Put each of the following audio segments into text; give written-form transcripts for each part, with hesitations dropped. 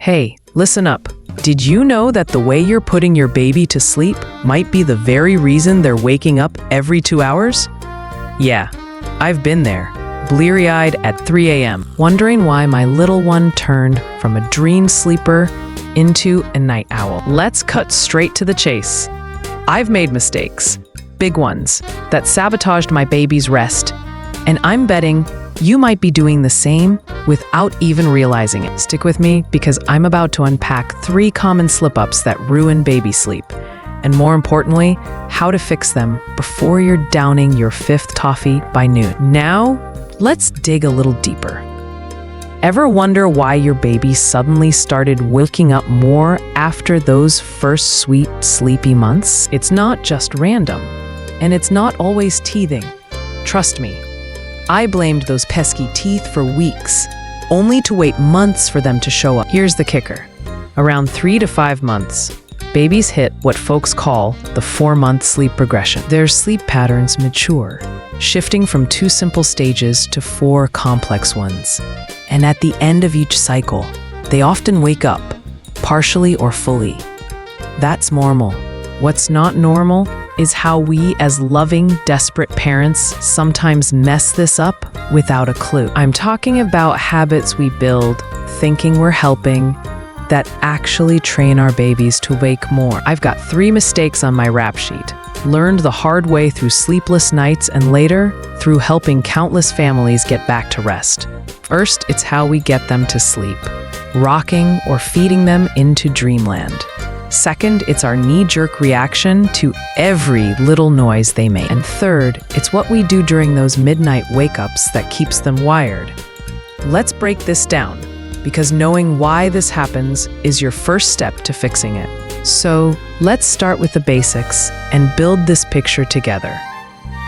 Hey, listen up. Did you know that the way you're putting your baby to sleep might be the very reason they're waking up every 2 hours? Yeah, I've been there, bleary-eyed at 3 a.m., wondering why my little one turned from a dream sleeper into a night owl. Let's cut straight to the chase. I've made mistakes, big ones, that sabotaged my baby's rest, and I'm betting you might be doing the same without even realizing it. Stick with me because I'm about to unpack 3 common slip-ups that ruin baby sleep, and more importantly, how to fix them before you're downing your 5th toffee by noon. Now, let's dig a little deeper. Ever wonder why your baby suddenly started waking up more after those first sweet, sleepy months? It's not just random, and it's not always teething. Trust me. I blamed those pesky teeth for weeks, only to wait months for them to show up. Here's the kicker. Around 3 to 5 months, babies hit what folks call the 4-month sleep regression. Their sleep patterns mature, shifting from 2 simple stages to 4 complex ones. And at the end of each cycle, they often wake up, partially or fully. That's normal. What's not normal is how we, as loving, desperate parents, sometimes mess this up without a clue. I'm talking about habits we build, thinking we're helping, that actually train our babies to wake more. I've got 3 mistakes on my rap sheet, learned the hard way through sleepless nights and later through helping countless families get back to rest. First, it's how we get them to sleep, rocking or feeding them into dreamland. Second, it's our knee-jerk reaction to every little noise they make. And third, it's what we do during those midnight wake-ups that keeps them wired. Let's break this down, because knowing why this happens is your first step to fixing it. So, let's start with the basics and build this picture together.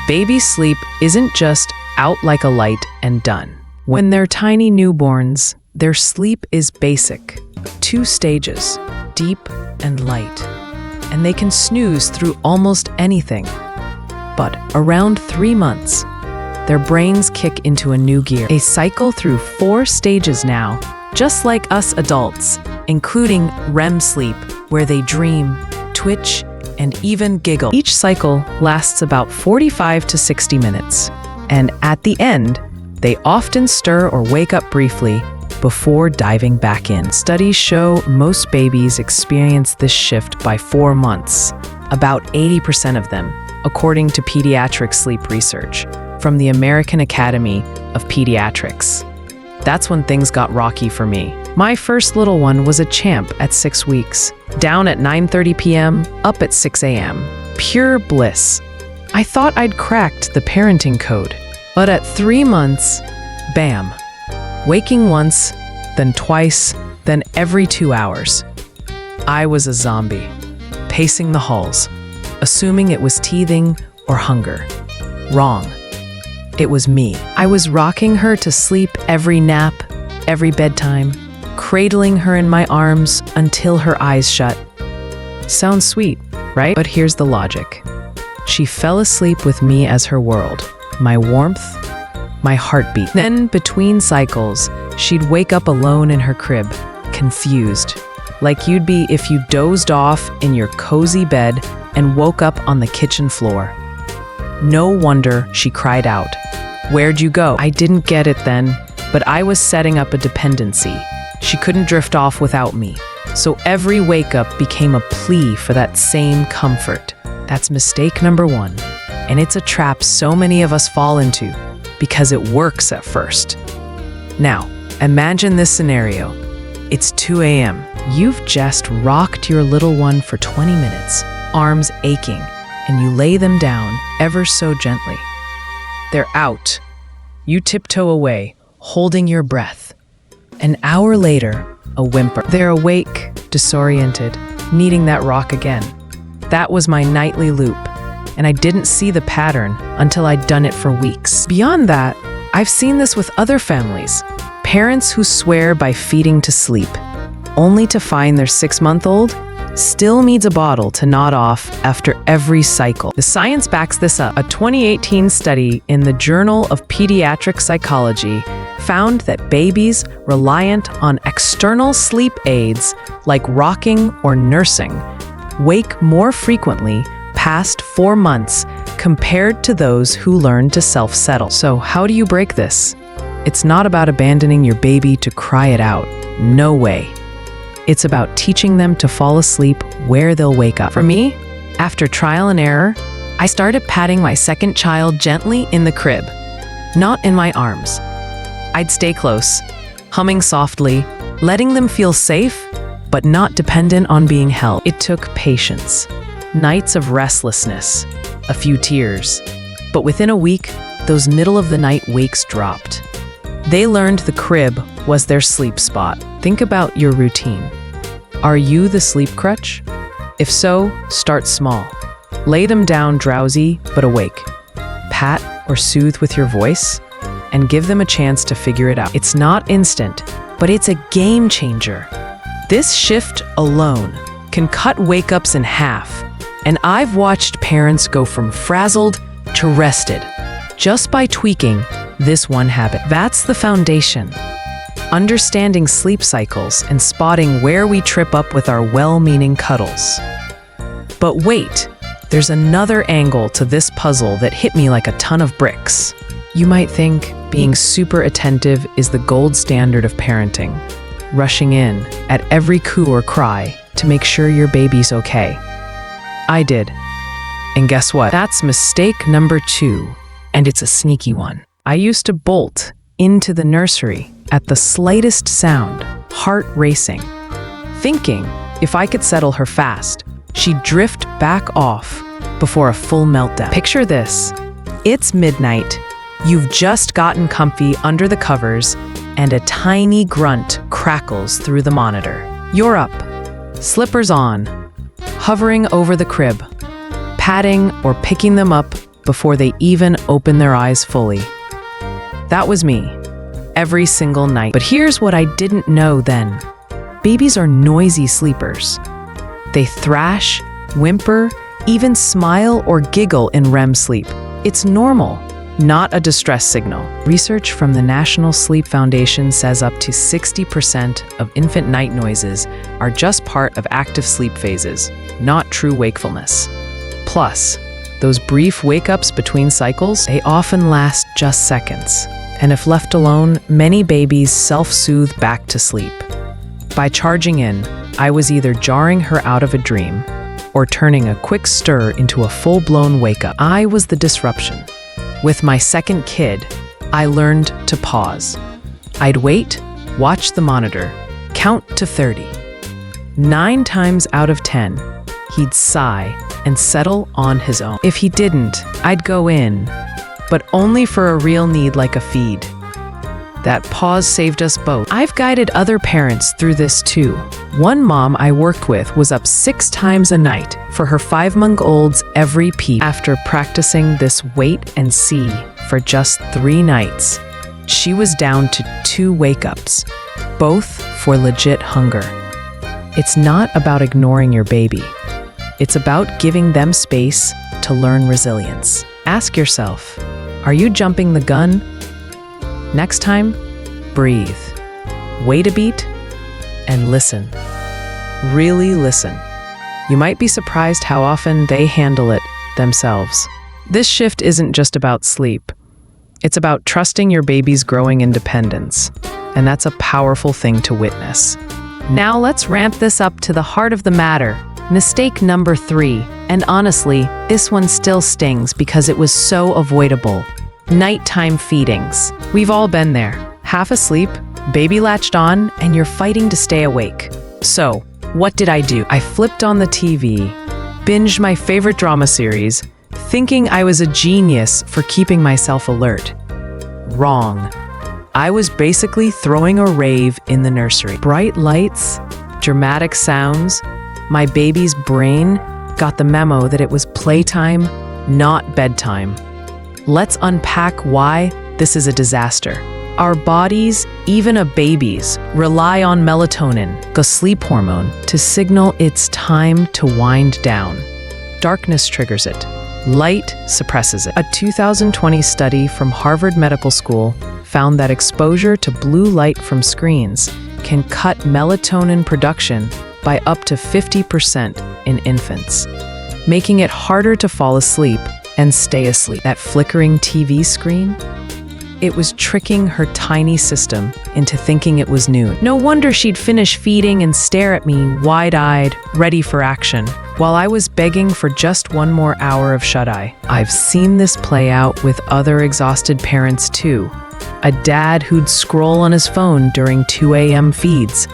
Baby sleep isn't just out like a light and done. When they're tiny newborns, their sleep is basic. 2 stages, deep and light, and they can snooze through almost anything. But around 3 months, their brains kick into a new gear. A cycle through 4 stages now, just like us adults, including REM sleep, where they dream, twitch, and even giggle. Each cycle lasts about 45 to 60 minutes, and at the end, they often stir or wake up briefly before diving back in. Studies show most babies experience this shift by 4 months, about 80% of them, according to pediatric sleep research from the American Academy of Pediatrics. That's when things got rocky for me. My first little one was a champ at 6 weeks, down at 9:30 p.m., up at 6 a.m. Pure bliss. I thought I'd cracked the parenting code. But at 3 months, bam. Waking once, then twice, then every 2 hours. I was a zombie, pacing the halls, assuming it was teething or hunger. Wrong. It was me. I was rocking her to sleep every nap, every bedtime, cradling her in my arms until her eyes shut. Sounds sweet, right? But here's the logic. She fell asleep with me as her world, my warmth, my heartbeat. Then, between cycles, she'd wake up alone in her crib, confused, like you'd be if you dozed off in your cozy bed and woke up on the kitchen floor. No wonder she cried out. "Where'd you go?" I didn't get it then, but I was setting up a dependency. She couldn't drift off without me, so every wake-up became a plea for that same comfort. That's mistake number 1, and it's a trap so many of us fall into, because it works at first. Now, imagine this scenario. It's 2 a.m. You've just rocked your little one for 20 minutes, arms aching, and you lay them down ever so gently. They're out. You tiptoe away, holding your breath. An hour later, a whimper. They're awake, disoriented, needing that rock again. That was my nightly loop. And I didn't see the pattern until I'd done it for weeks. Beyond that, I've seen this with other families. Parents who swear by feeding to sleep, only to find their 6-month-old still needs a bottle to nod off after every cycle. The science backs this up. A 2018 study in the Journal of Pediatric Psychology found that babies reliant on external sleep aids like rocking or nursing wake more frequently past 4 months compared to those who learn to self-settle. So how do you break this? It's not about abandoning your baby to cry it out. No way. It's about teaching them to fall asleep where they'll wake up. For me, after trial and error, I started patting my second child gently in the crib, not in my arms. I'd stay close, humming softly, letting them feel safe, but not dependent on being held. It took patience, nights of restlessness, a few tears. But within a week, those middle-of-the-night wakes dropped. They learned the crib was their sleep spot. Think about your routine. Are you the sleep crutch? If so, start small. Lay them down drowsy but awake. Pat or soothe with your voice, and give them a chance to figure it out. It's not instant, but it's a game changer. This shift alone can cut wake-ups in half, and I've watched parents go from frazzled to rested just by tweaking this one habit. That's the foundation. Understanding sleep cycles and spotting where we trip up with our well-meaning cuddles. But wait, there's another angle to this puzzle that hit me like a ton of bricks. You might think being super attentive is the gold standard of parenting, rushing in at every coo or cry to make sure your baby's okay. I did. And guess what? That's mistake number 2, and it's a sneaky one. I used to bolt into the nursery at the slightest sound, heart racing, thinking if I could settle her fast, she'd drift back off before a full meltdown. Picture this. It's midnight. You've just gotten comfy under the covers, and a tiny grunt crackles through the monitor. You're up, slippers on, hovering over the crib, patting or picking them up before they even open their eyes fully. That was me, every single night. But here's what I didn't know then. Babies are noisy sleepers. They thrash, whimper, even smile or giggle in REM sleep. It's normal, not a distress signal. Research from the National Sleep Foundation says up to 60% of infant night noises are just part of active sleep phases, not true wakefulness. Plus, those brief wake-ups between cycles, they often last just seconds. And if left alone, many babies self-soothe back to sleep. By charging in, I was either jarring her out of a dream or turning a quick stir into a full-blown wake-up. I was the disruption. With my second kid, I learned to pause. I'd wait, watch the monitor, count to 30. 9 times out of 10, he'd sigh and settle on his own. If he didn't, I'd go in, but only for a real need like a feed. That pause saved us both. I've guided other parents through this too. One mom I worked with was up 6 times a night for her 5-month-old's every peep. After practicing this wait and see for just 3 nights, she was down to 2 wake-ups, both for legit hunger. It's not about ignoring your baby. It's about giving them space to learn resilience. Ask yourself, are you jumping the gun? Next time, breathe, wait a beat, and listen. Really listen. You might be surprised how often they handle it themselves. This shift isn't just about sleep. It's about trusting your baby's growing independence, and that's a powerful thing to witness. Now let's ramp this up to the heart of the matter. Mistake number 3, and honestly, this one still stings because it was so avoidable. Nighttime feedings. We've all been there. Half asleep, baby latched on, and you're fighting to stay awake. So, what did I do? I flipped on the TV, binged my favorite drama series, thinking I was a genius for keeping myself alert. Wrong. I was basically throwing a rave in the nursery. Bright lights, dramatic sounds. My baby's brain got the memo that it was playtime, not bedtime. Let's unpack why this is a disaster. Our bodies, even a baby's, rely on melatonin, the sleep hormone, to signal it's time to wind down. Darkness triggers it. Light suppresses it. A 2020 study from Harvard Medical School found that exposure to blue light from screens can cut melatonin production by up to 50% in infants, making it harder to fall asleep and stay asleep. That flickering TV screen? It was tricking her tiny system into thinking it was noon. No wonder she'd finish feeding and stare at me wide-eyed, ready for action, while I was begging for just one more hour of shut-eye. I've seen this play out with other exhausted parents too. A dad who'd scroll on his phone during 2 a.m. feeds,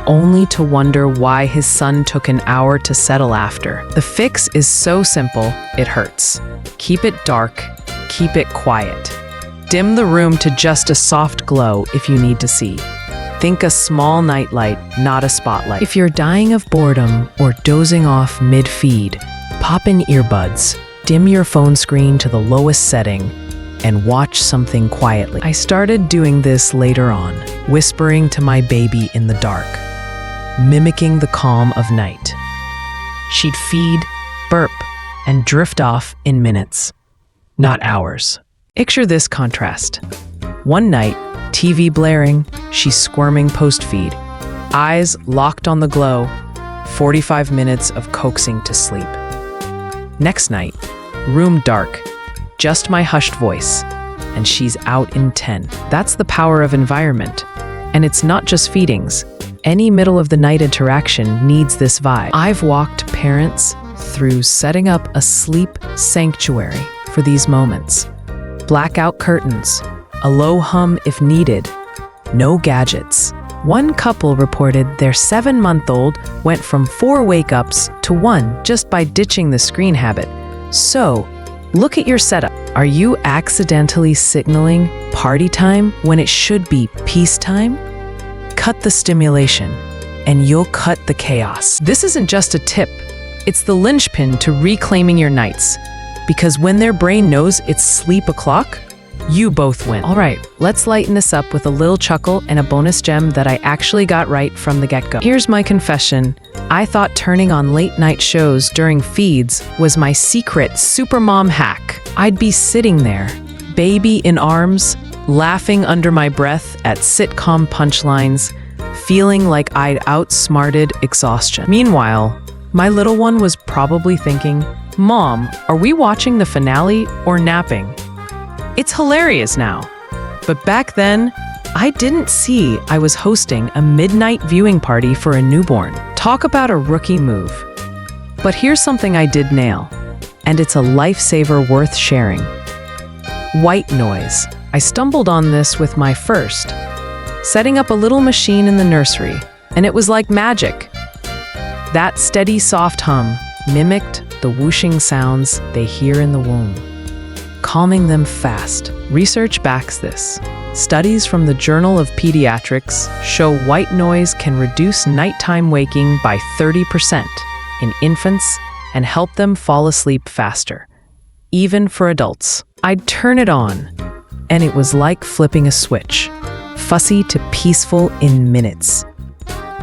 only to wonder why his son took an hour to settle after. The fix is so simple, it hurts. Keep it dark, keep it quiet. Dim the room to just a soft glow if you need to see. Think a small nightlight, not a spotlight. If you're dying of boredom or dozing off mid-feed, pop in earbuds, dim your phone screen to the lowest setting, and watch something quietly. I started doing this later on, whispering to my baby in the dark, mimicking the calm of night. She'd feed, burp, and drift off in minutes, not hours. Picture this contrast. One night, TV blaring, she's squirming post-feed, eyes locked on the glow, 45 minutes of coaxing to sleep. Next night, room dark, just my hushed voice, and she's out in 10. That's the power of environment. And it's not just feedings. Any middle-of-the-night interaction needs this vibe. I've walked parents through setting up a sleep sanctuary for these moments. Blackout curtains, a low hum if needed, no gadgets. One couple reported their 7-month-old went from 4 wake-ups to 1 just by ditching the screen habit. So, look at your setup. Are you accidentally signaling party time when it should be peacetime? Cut the stimulation, and you'll cut the chaos. This isn't just a tip, it's the linchpin to reclaiming your nights. Because when their brain knows it's sleep o'clock, you both win. All right, let's lighten this up with a little chuckle and a bonus gem that I actually got right from the get-go. Here's my confession. I thought turning on late-night shows during feeds was my secret supermom hack. I'd be sitting there, baby in arms, laughing under my breath at sitcom punchlines, feeling like I'd outsmarted exhaustion. Meanwhile, my little one was probably thinking, "Mom, are we watching the finale or napping?" It's hilarious now. But back then, I didn't see I was hosting a midnight viewing party for a newborn. Talk about a rookie move. But here's something I did nail, and it's a lifesaver worth sharing. White noise. I stumbled on this with my first, setting up a little machine in the nursery, and it was like magic. That steady, soft hum mimicked the whooshing sounds they hear in the womb, calming them fast. Research backs this. Studies from the Journal of Pediatrics show white noise can reduce nighttime waking by 30% in infants and help them fall asleep faster, even for adults. I'd turn it on, and it was like flipping a switch, fussy to peaceful in minutes.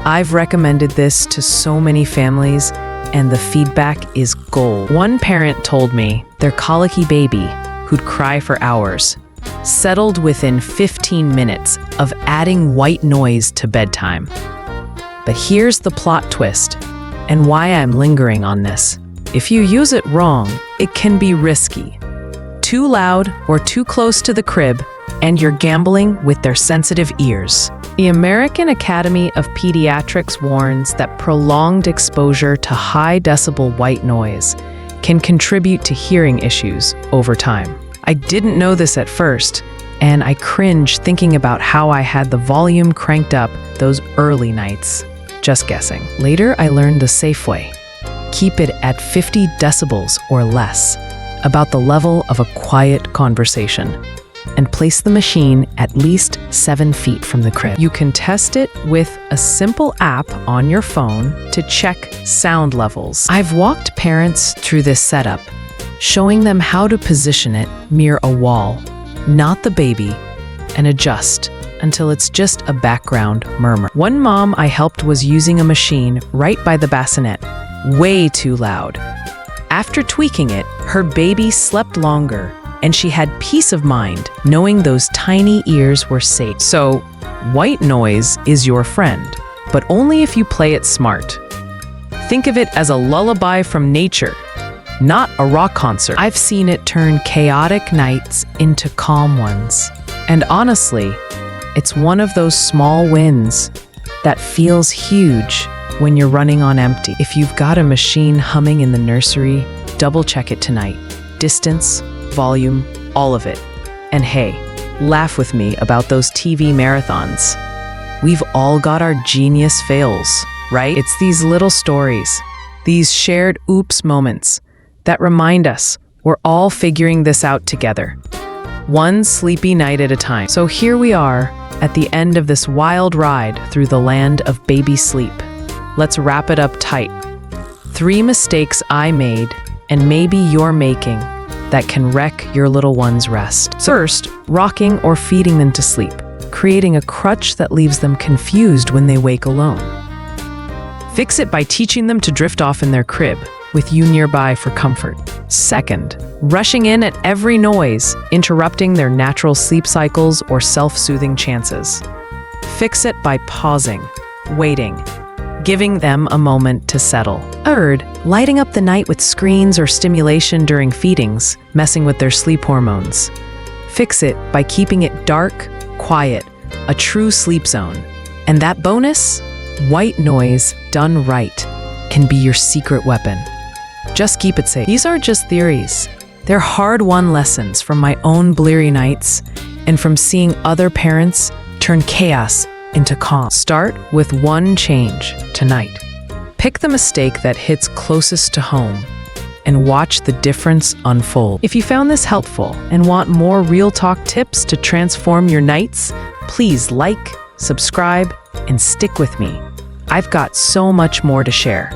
I've recommended this to so many families, and the feedback is gold. One parent told me their colicky baby, who'd cry for hours, settled within 15 minutes of adding white noise to bedtime. But here's the plot twist, and why I'm lingering on this. If you use it wrong, it can be risky. Too loud or too close to the crib, and you're gambling with their sensitive ears. The American Academy of Pediatrics warns that prolonged exposure to high decibel white noise can contribute to hearing issues over time. I didn't know this at first, and I cringe thinking about how I had the volume cranked up those early nights. Just guessing. Later, I learned the safe way. Keep it at 50 decibels or less, about the level of a quiet conversation, and place the machine at least 7 feet from the crib. You can test it with a simple app on your phone to check sound levels. I've walked parents through this setup, showing them how to position it near a wall, not the baby, and adjust until it's just a background murmur. One mom I helped was using a machine right by the bassinet, way too loud. After tweaking it, her baby slept longer, and she had peace of mind knowing those tiny ears were safe. So, white noise is your friend, but only if you play it smart. Think of it as a lullaby from nature, not a rock concert. I've seen it turn chaotic nights into calm ones. And honestly, it's one of those small wins that feels huge when you're running on empty. If you've got a machine humming in the nursery, double check it tonight. Distance, volume, all of it. And hey, laugh with me about those TV marathons. We've all got our genius fails, right? It's these little stories, these shared oops moments that remind us we're all figuring this out together, one sleepy night at a time. So here we are at the end of this wild ride through the land of baby sleep. Let's wrap it up tight. 3 mistakes I made, and maybe you're making, that can wreck your little one's rest. First, rocking or feeding them to sleep, creating a crutch that leaves them confused when they wake alone. Fix it by teaching them to drift off in their crib, with you nearby for comfort. Second, rushing in at every noise, interrupting their natural sleep cycles or self-soothing chances. Fix it by pausing, waiting, giving them a moment to settle. Third, lighting up the night with screens or stimulation during feedings, messing with their sleep hormones. Fix it by keeping it dark, quiet, a true sleep zone. And that bonus, white noise done right, can be your secret weapon. Just keep it safe. These aren't just theories. They're hard-won lessons from my own bleary nights and from seeing other parents turn chaos into calm. Start with one change tonight. Pick the mistake that hits closest to home and watch the difference unfold. If you found this helpful and want more real talk tips to transform your nights, please like, subscribe, and stick with me. I've got so much more to share.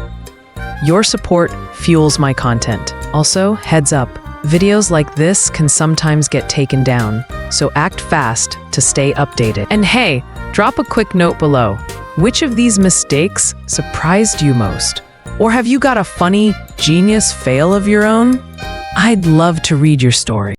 Your support fuels my content. Also, heads up, videos like this can sometimes get taken down, so act fast to stay updated. And hey, drop a quick note below. Which of these mistakes surprised you most? Or have you got a funny, genius fail of your own? I'd love to read your story.